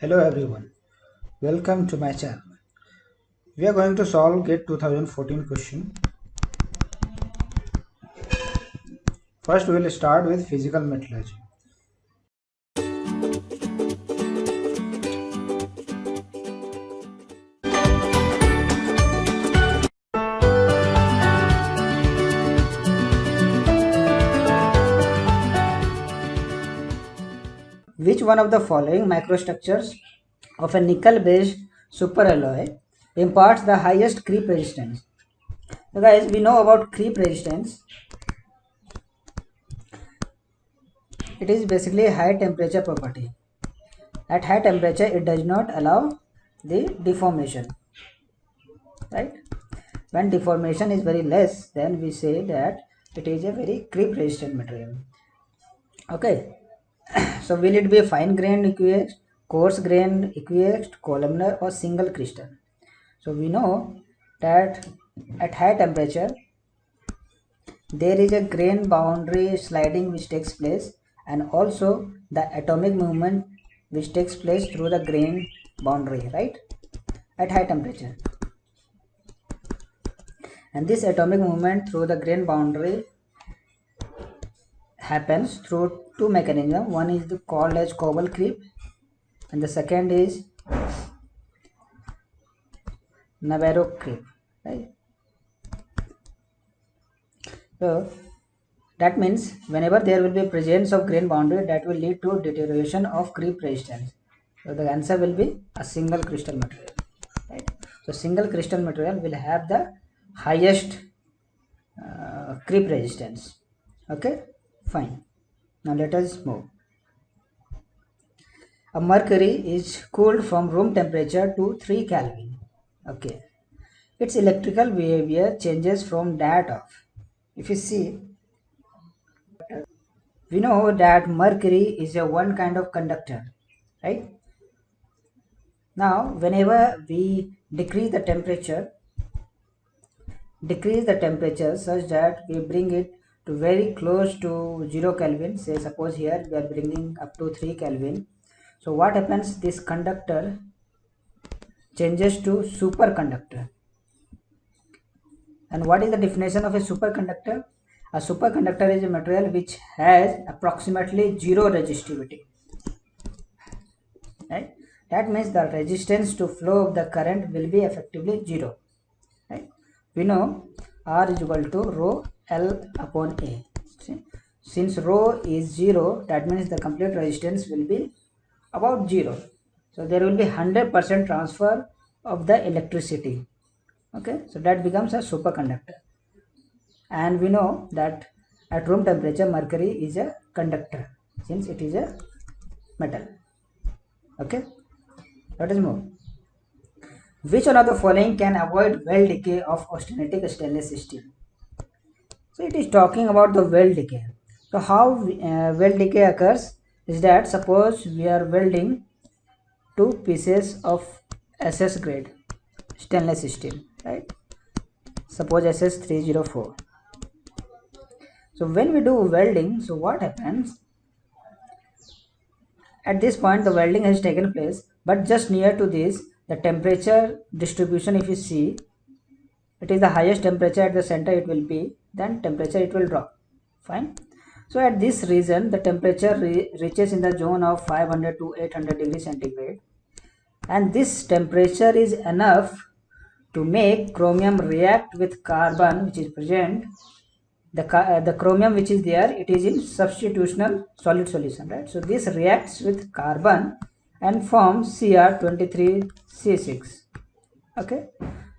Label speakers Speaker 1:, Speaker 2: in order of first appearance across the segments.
Speaker 1: Hello everyone, welcome to my channel. We are going to solve GATE 2014 question. First we will start with physical metallurgy. Which one of the following microstructures of a nickel-based superalloy imparts the highest creep resistance? So guys, we know about creep resistance. It is basically high temperature property. At high temperature, it does not allow the deformation, right? When deformation is very less, then we say that it is a very creep resistant material. Okay. So will it be fine grained aqueous, coarse grained aqueous, columnar or single crystal? So we know that at high temperature there is a grain boundary sliding which takes place, and also the atomic movement which takes place through the grain boundary, right, at high temperature. And this atomic movement through the grain boundary happens through two mechanisms. One is called as Coble creep, and the second is Navarro creep, right? So that means whenever there will be presence of grain boundary, that will lead to deterioration of creep resistance. So the answer will be a single crystal material, right? So single crystal material will have the highest creep resistance. Okay, fine. Now let us move. A mercury is cooled from room temperature to 3 Kelvin. Okay, its electrical behavior changes from that of, if you see, we know that mercury is a one kind of conductor, right? Now whenever we decrease the temperature such that we bring it to very close to 0 Kelvin, say suppose here we are bringing up to 3 Kelvin. So what happens, this conductor changes to superconductor. And what is the definition of a superconductor? A superconductor is a material which has approximately zero resistivity, right? That means the resistance to flow of the current will be effectively zero, right? We know R is equal to rho L upon A. See? Since rho is zero, that means the complete resistance will be about zero. So there will be 100% transfer of the electricity. Okay, so that becomes a superconductor. And we know that at room temperature mercury is a conductor since it is a metal. Okay, let us move. Which one of the following can avoid well decay of austenitic stainless steel? So it is talking about the well decay. So how well decay occurs is that suppose we are welding two pieces of SS grade stainless steel, right? Suppose SS304. So when we do welding, so what happens? At this point the welding has taken place, but just near to this the temperature distribution, if you see, it is the highest temperature at the center it will be, then temperature it will drop. Fine. So at this region the temperature reaches in the zone of 500 to 800 degrees centigrade, and this temperature is enough to make chromium react with carbon which is present. The chromium which is there, it is in substitutional solid solution, right? So this reacts with carbon and forms Cr23C6. Okay,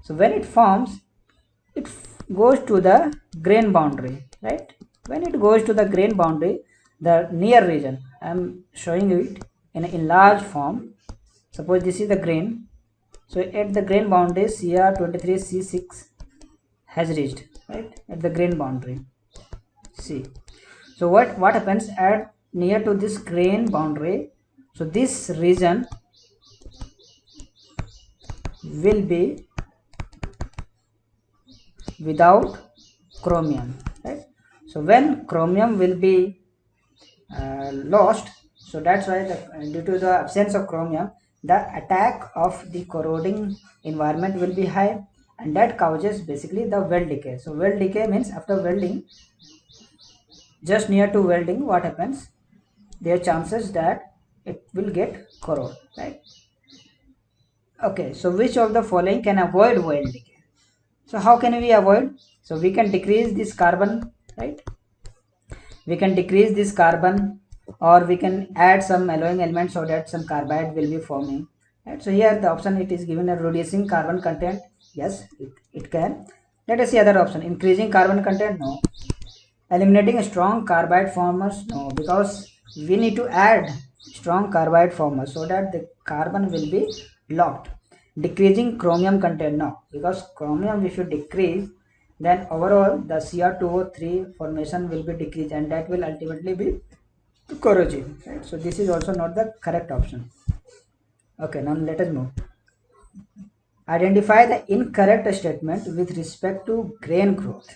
Speaker 1: so when it forms, it goes to the grain boundary, right? When it goes to the grain boundary, the near region, I am showing it in large form. Suppose this is the grain. So at the grain boundary Cr23C6 has reached, right, at the grain boundary. See, so what happens at near to this grain boundary? So this region will be without chromium, right? So when chromium will be lost, so that's why due to the absence of chromium the attack of the corroding environment will be high, and that causes basically the weld decay. So weld decay means after welding, just near to welding, what happens? There are chances that it will get corrode, right? Okay, so which of the following can avoid weld decay? So how can we avoid? So we can decrease this carbon, right? We can decrease this carbon, or we can add some alloying elements so that some carbide will be forming, right? So here the option it is given a reducing carbon content. Yes, it can. Let us see other option. Increasing carbon content, no. Eliminating strong carbide formers, no, because we need to add strong carbide formers so that the carbon will be locked. Decreasing chromium content, no, because chromium if you decrease, then overall the Cr2O3 formation will be decreased, and that will ultimately be corrosive, right? So this is also not the correct option. Okay, now let us move. Identify the incorrect statement with respect to grain growth,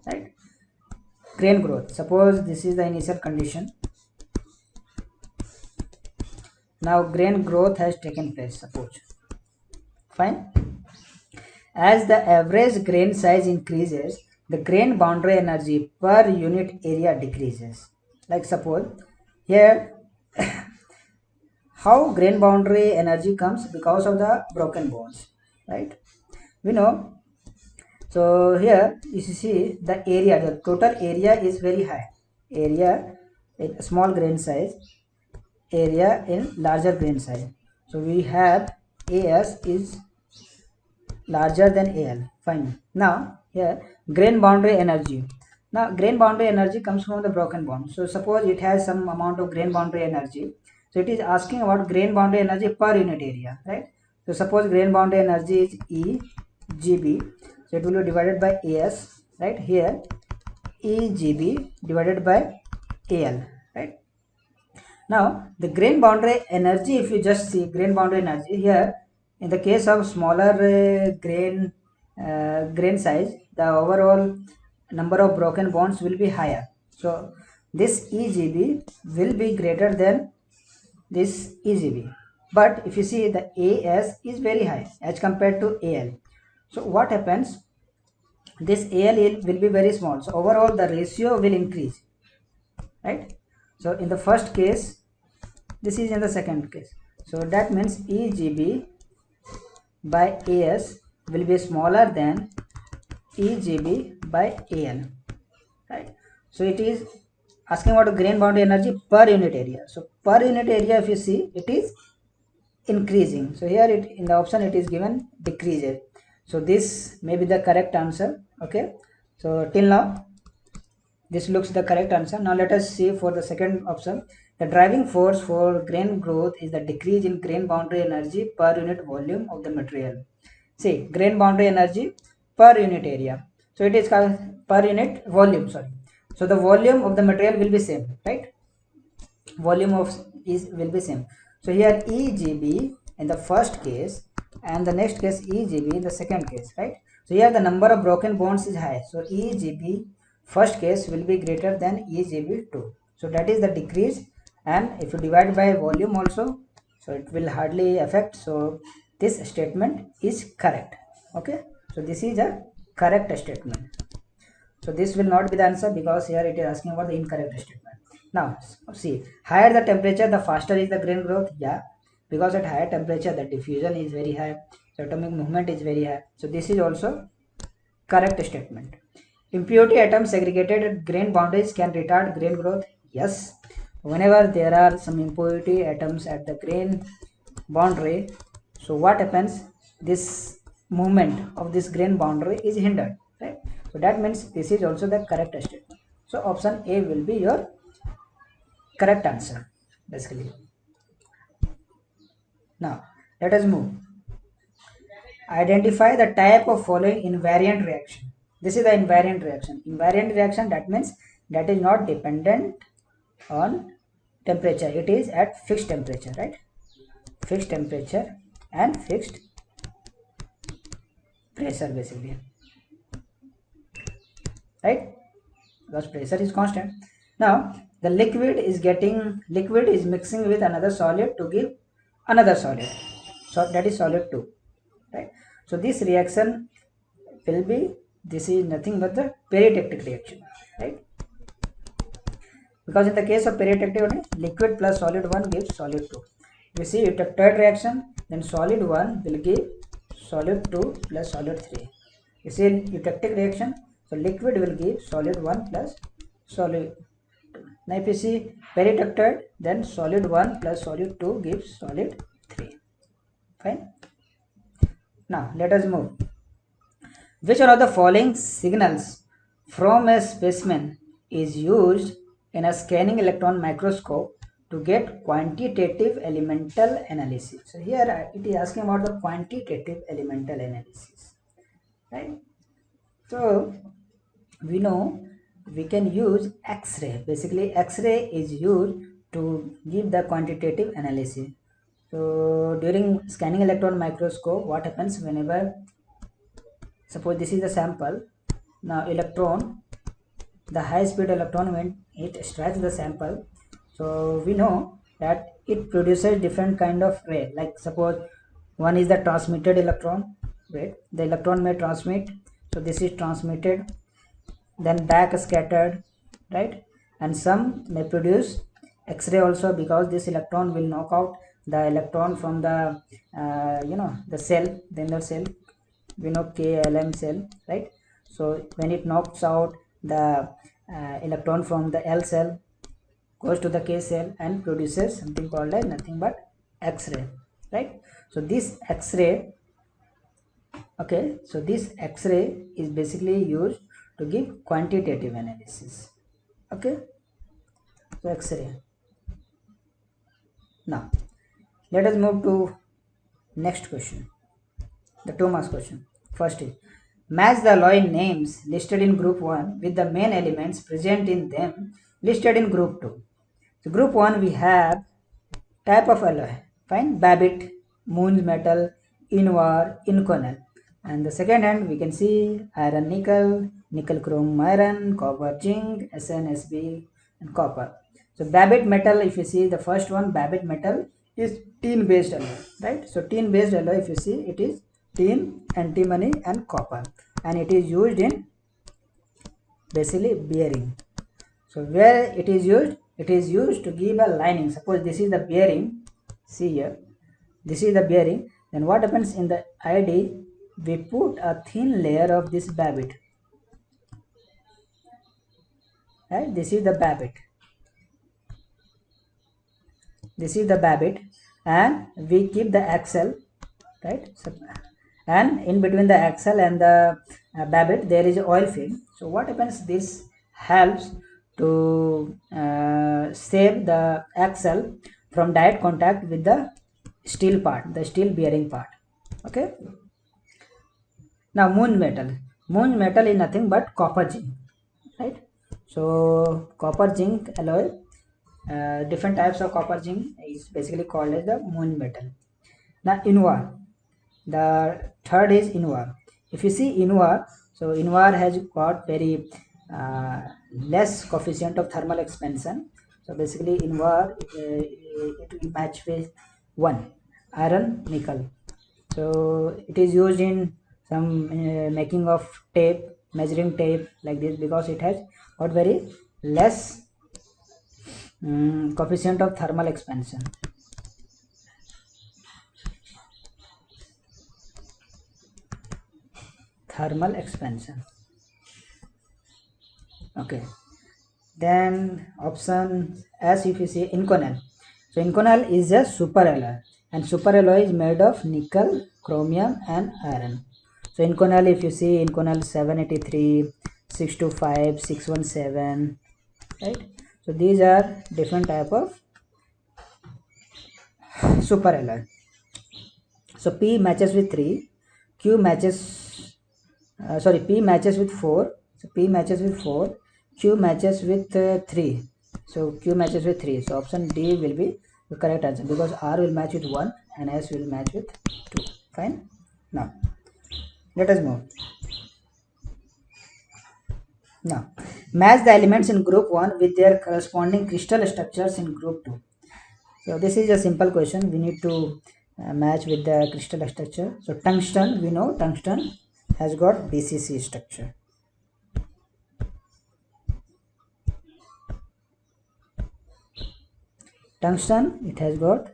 Speaker 1: right? Grain growth, suppose this is the initial condition. Now grain growth has taken place, suppose. Fine. As the average grain size increases, the grain boundary energy per unit area decreases. Like suppose here, how grain boundary energy comes? Because of the broken bonds, right? We know. So here you see the area, the total area is very high. Area in small grain size, area in larger grain size. So we have AS is larger than AL. Fine. Now here grain boundary energy. Now grain boundary energy comes from the broken bond. So suppose it has some amount of grain boundary energy. So it is asking about grain boundary energy per unit area, right? So suppose grain boundary energy is EGB. So it will be divided by AS, right? Here EGB divided by AL, right? Now the grain boundary energy, if you just see grain boundary energy here, in the case of smaller grain size, the overall number of broken bonds will be higher. So this EGB will be greater than this EGB. But if you see the AS is very high as compared to AL. So what happens? This AL will be very small. So overall the ratio will increase, right? So in the first case, this is in the second case. So that means EGB by AS will be smaller than EGB by AL, right? So it is asking about grain boundary energy per unit area. So per unit area, if you see, it is increasing. So here it in the option it is given decreases. So this may be the correct answer. Okay. So till now this looks the correct answer. Now let us see for the second option. The driving force for grain growth is the decrease in grain boundary energy per unit volume of the material. See, grain boundary energy per unit area. So it is called per unit volume, sorry. So the volume of the material will be same, right? Volume of is will be same. So here EGB in the first case and the next case EGB in the second case, right? So here the number of broken bonds is high. So EGB first case will be greater than EGB2. So that is the decrease, and if you divide by volume also, so it will hardly affect. So this statement is correct. Okay. So this is a correct statement. So this will not be the answer because here it is asking about the incorrect statement. Now see, higher the temperature, the faster is the grain growth. Yeah, because at higher temperature the diffusion is very high, so atomic movement is very high. So this is also correct statement. Impurity atoms segregated at grain boundaries can retard grain growth. Yes, whenever there are some impurity atoms at the grain boundary, so what happens? This movement of this grain boundary is hindered, right? So that means this is also the correct statement. So option A will be your correct answer basically. Now let us move. Identify the type of following invariant reaction. This is the invariant reaction. Invariant reaction, that means that is not dependent on temperature. It is at fixed temperature, right? Fixed temperature and fixed pressure basically, right? Because pressure is constant. Now the liquid is mixing with another solid to give another solid. So that is solid 2, right? So this reaction will be, this is nothing but the peritectic reaction, right? Because in the case of peritectic, liquid plus solid 1 gives solid 2. You see third reaction, then solid 1 will give solid 2 plus solid 3. You see eutectic reaction, so liquid will give solid 1 plus solid 2. Now if you see peritected, then solid 1 plus solid 2 gives solid 3. Fine. Now let us move. Which one of the following signals from a specimen is used in a scanning electron microscope to get quantitative elemental analysis? So here it is asking about the quantitative elemental analysis, right? So we know we can use X-ray. Basically X-ray is used to give the quantitative analysis. So during scanning electron microscope, what happens whenever, suppose this is the sample, now electron, the high speed electron, when it strikes the sample, so we know that it produces different kind of ray. Like suppose one is the transmitted electron, right? The electron may transmit, so this is transmitted, then back scattered, right? And some may produce X-ray also, because this electron will knock out the electron from the the cell, the inner cell, we know KLM cell, right? So when it knocks out the electron from the L cell, goes to the K cell and produces something called as nothing but X-ray, right? So this X-ray, okay, so this X-ray is basically used to give quantitative analysis. Okay, so X-ray. Now let us move to next question, the 2 marks question. First is, match the alloy names listed in group 1 with the main elements present in them listed in group 2. So group 1 we have type of alloy, fine, Babbitt, Moon's metal, Invar, Inconel. And the second hand we can see iron nickel, nickel chrome iron, copper zinc, SNSB, and copper. So Babbitt metal, if you see the first one, Babbitt metal is tin based alloy, right? So tin based alloy, if you see, it is tin, antimony, and copper, and it is used in basically bearing. So where it is used? It is used to give a lining. Suppose this is the bearing, see here, this is the bearing, then what happens in the ID, we put a thin layer of this Babbitt, right? This is the Babbitt, this is the Babbitt, and we keep the axle, right? So, and in between the axle and the Babbitt there is oil film. So what happens, this helps to save the axle from direct contact with the steel part, the steel bearing part. Okay, now moon metal is nothing but copper zinc, right? So copper zinc alloy, different types of copper zinc is basically called as the moon metal. Now Invar, the third is Invar. If you see Invar, so Invar has got very less coefficient of thermal expansion. So basically Invar, it will match with 1, iron nickel. So it is used in some making of tape, measuring tape like this, because it has got very less coefficient of thermal expansion. Thermal expansion. Okay, then option S, if you see Inconel. So Inconel is a super alloy, and super alloy is made of nickel, chromium, and iron. So Inconel, if you see Inconel 783, 625, 617, right? So these are different type of super alloy. So P matches with 3, Q matches, P matches with 4, so P matches with 4, Q matches with 3, so Q matches with 3, so option D will be the correct answer, because R will match with 1 and S will match with 2. Fine. Now let us move. Now match the elements in group 1 with their corresponding crystal structures in group 2. So this is a simple question. We need to match with the crystal structure. So tungsten, we know tungsten has got BCC structure. Tungsten, it has got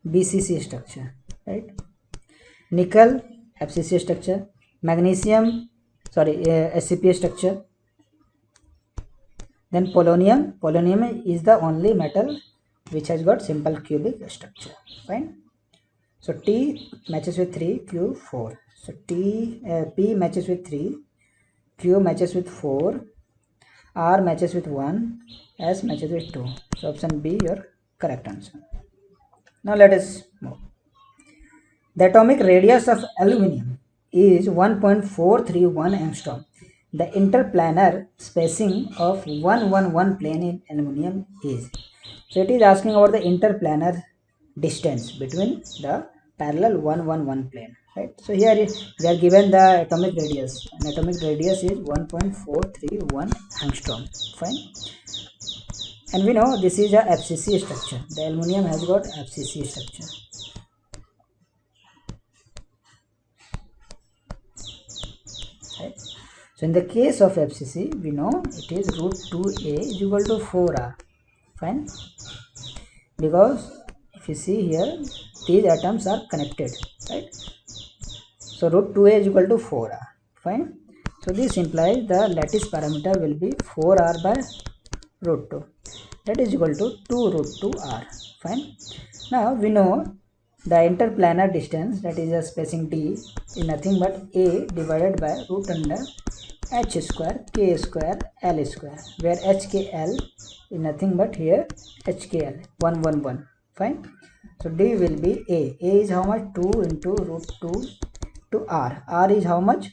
Speaker 1: BCC structure, right? Nickel, FCC structure. Magnesium, sorry, SCP structure. Then polonium is the only metal which has got simple cubic structure. Fine. So T matches with 3, Q 4. So P matches with 3, Q matches with 4, R matches with 1, S matches with 2. So option B your correct answer. Now let us move. The atomic radius of aluminum is 1.431 angstrom. The interplanar spacing of 111 plane in aluminum is. So it is asking about the interplanar distance between the parallel 111 plane, right? So here they are given the atomic radius, and atomic radius is 1.431 angstrom. Fine. And we know this is a FCC structure. The aluminum has got FCC structure. Right? So in the case of FCC, we know it is root 2a is equal to 4r. Fine. Because if you see here, these atoms are connected, right? So root 2a is equal to 4r. Fine. So this implies the lattice parameter will be 4r by root 2. That is equal to 2 root 2r. Fine. Now we know the interplanar distance, that is a spacing d, is nothing but a divided by root under h square k square l square, where hkl is nothing but here hkl 111. Fine. So d will be a is how much? 2 into root 2 to r. R is how much?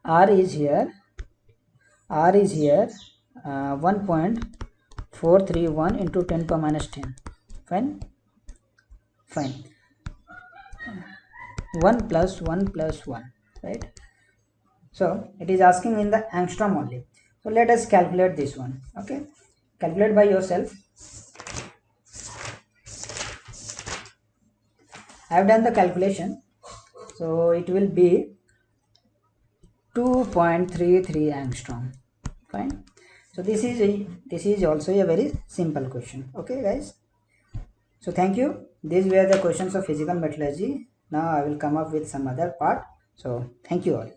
Speaker 1: R is here 1.431 into 10 power minus 10. Fine. 1 plus 1 plus 1, right? So it is asking in the angstrom only. So let us calculate this one. Okay, calculate by yourself. I have done the calculation. So it will be 2.33 angstrom. Fine. So this is also a very simple question. Okay, guys. So thank you. These were the questions of physical metallurgy. Now I will come up with some other part. So thank you all.